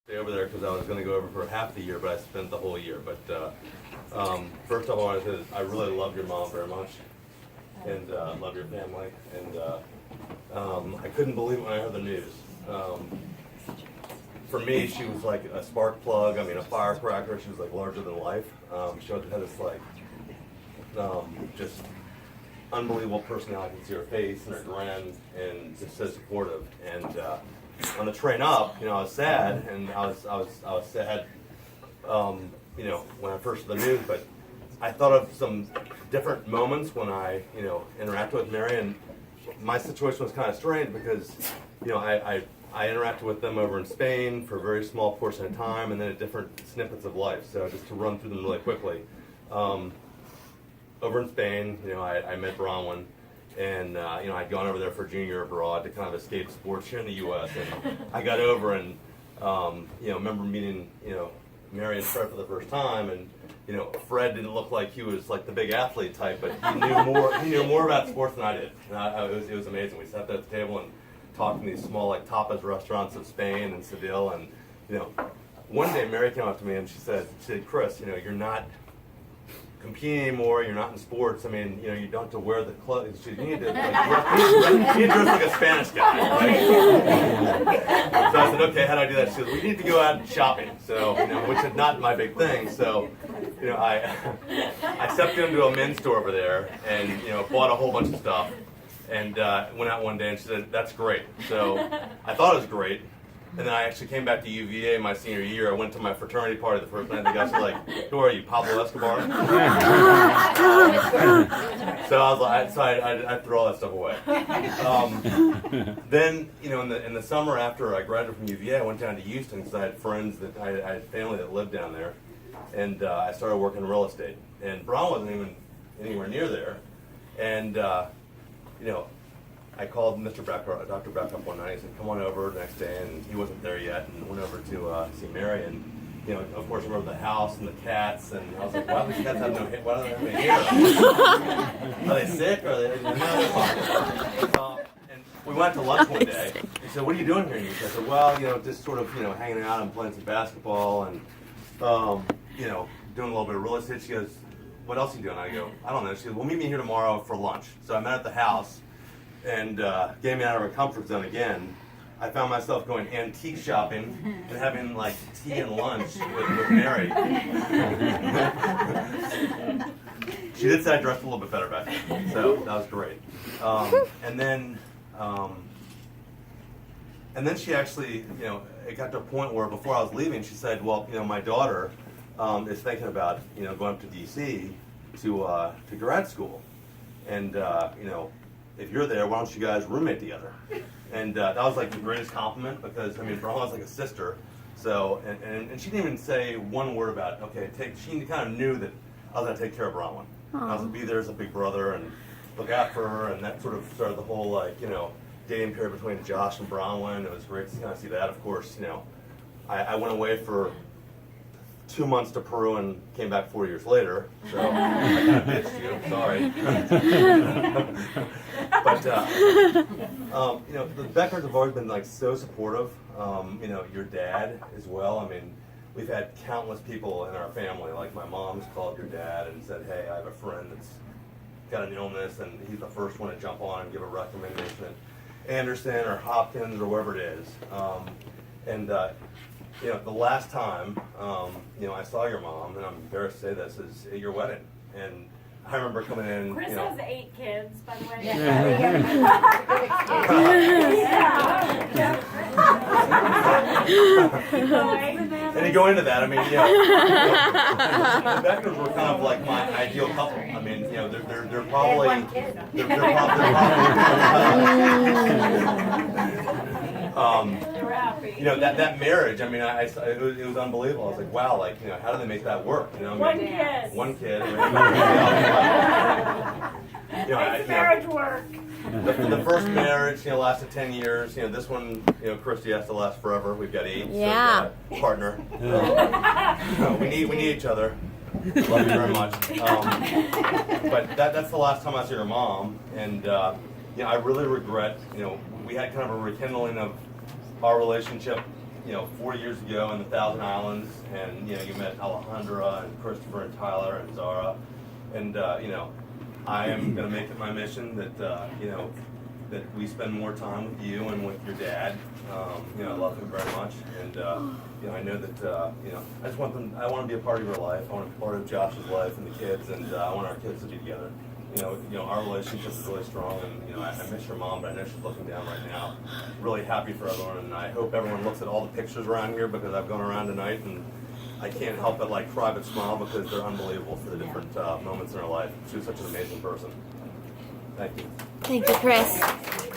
Stay over there because I was going to go over for half the year, but I spent the whole year. But first of all, I want to say I really love your mom very much, and love your family. And I couldn't believe it when I heard the news. For me, she was like a spark plug. I mean, a firecracker. She was like larger than life. She had this like just unbelievable personality. You can see her face and her grin, and just so supportive. And on the train up, I was sad, and I was sad, when I first heard the news. But I thought of some different moments when I, interacted with Mary, and my situation was kind of strange because, I interacted with them over in Spain for a very small portion of time, and then at different snippets of life. So just to run through them really quickly, over in Spain, I met Bronwyn. And, I'd gone over there for junior abroad to kind of escape sports here in the U.S. And I got over and, remember meeting, Mary and Fred for the first time. And, Fred didn't look like he was like the big athlete type, but he knew more about sports than I did. And it was amazing. We sat there at the table and talked in these small, like, tapas restaurants of Spain and Seville. And, one day Mary came up to me and she said, Chris, you're not competing anymore, you're not in sports. I mean, you don't have to wear the clothes. You need to, you need to dress like a Spanish guy, right? So I said, okay, how do I do that? She said, we need to go out shopping. So, which is not my big thing. So, I stepped into a men's store over there and, bought a whole bunch of stuff and went out one day and she said, that's great. So I thought it was great. And then I actually came back to UVA my senior year. I went to my fraternity party the first night. The guys were like, who are you, Pablo Escobar? So I was like, I threw all that stuff away. Then, in the summer after I graduated from UVA, I went down to Houston because I had friends I had family that lived down there. And I started working in real estate. And Brown wasn't even anywhere near there. And, I called Dr. Beck up one night. He said, come on over the next day. And he wasn't there yet. And went over to see Mary. And, of course, I remember the house and the cats. And I was like, why do these cats have no hair? Why don't they have any hair? Are they sick? Or are they, no, they're fine. And we went to lunch one day. He said, what are you doing here? And I said, well, just sort of, hanging out and playing some basketball and, doing a little bit of real estate. She goes, what else are you doing? I go, I don't know. She goes, well, meet me here tomorrow for lunch. So I met at the house. And getting me out of our comfort zone again, I found myself going antique shopping and having like tea and lunch with Mary. She did say I dressed a little bit better back then, so that was great. And then she actually, it got to a point where before I was leaving, she said, well, my daughter is thinking about, going up to DC to grad school, and if you're there, why don't you guys roommate together? And that was like the greatest compliment because, Braun was like a sister. So, and she didn't even say one word about, she kind of knew that I was going to take care of Bronwyn. I was going to be there as a big brother and look after her, and that sort of started the whole, dating period between Josh and Bronwyn. It was great to kind of see that. Of course, I went away for 2 months to Peru and came back 4 years later. So I kind of bitched you. Sorry. But the Beckers have always been so supportive. Your dad as well. We've had countless people in our family. Like my mom's called your dad and said, "Hey, I have a friend that's got an illness," and he's the first one to jump on and give a recommendation at Anderson or Hopkins or wherever it is. The last time, I saw your mom, and I'm embarrassed to say this, is at your wedding. And I remember coming in. Chris has 8 kids, by the way. And you go into that, the Beckers were kind of like my ideal couple. They're probably. That marriage, it was unbelievable. I was like, wow, how do they make that work? One kid. Makes marriage work. The first marriage, lasted 10 years. This one, Christy has to last forever. We've got 8. Yeah. So partner. We need each other. Love you very much. But that's the last time I saw your mom, and I really regret. We had kind of a rekindling of our relationship 4 years ago in the Thousand Islands, and you met Alejandra and Christopher and Tyler and Zara, and I am going to make it my mission that that we spend more time with you and with your dad. I love him very much, and I know that I just want them. I want to be a part of your life. I want to be part of Josh's life and the kids, and I want our kids to be together. Our relationship is really strong, and I miss your mom, but I know she's looking down right now. Really happy for everyone, and I hope everyone looks at all the pictures around here because I've gone around tonight, and I can't help but cry but smile because they're unbelievable for the different moments in her life. She was such an amazing person. Thank you. Thank you, Chris.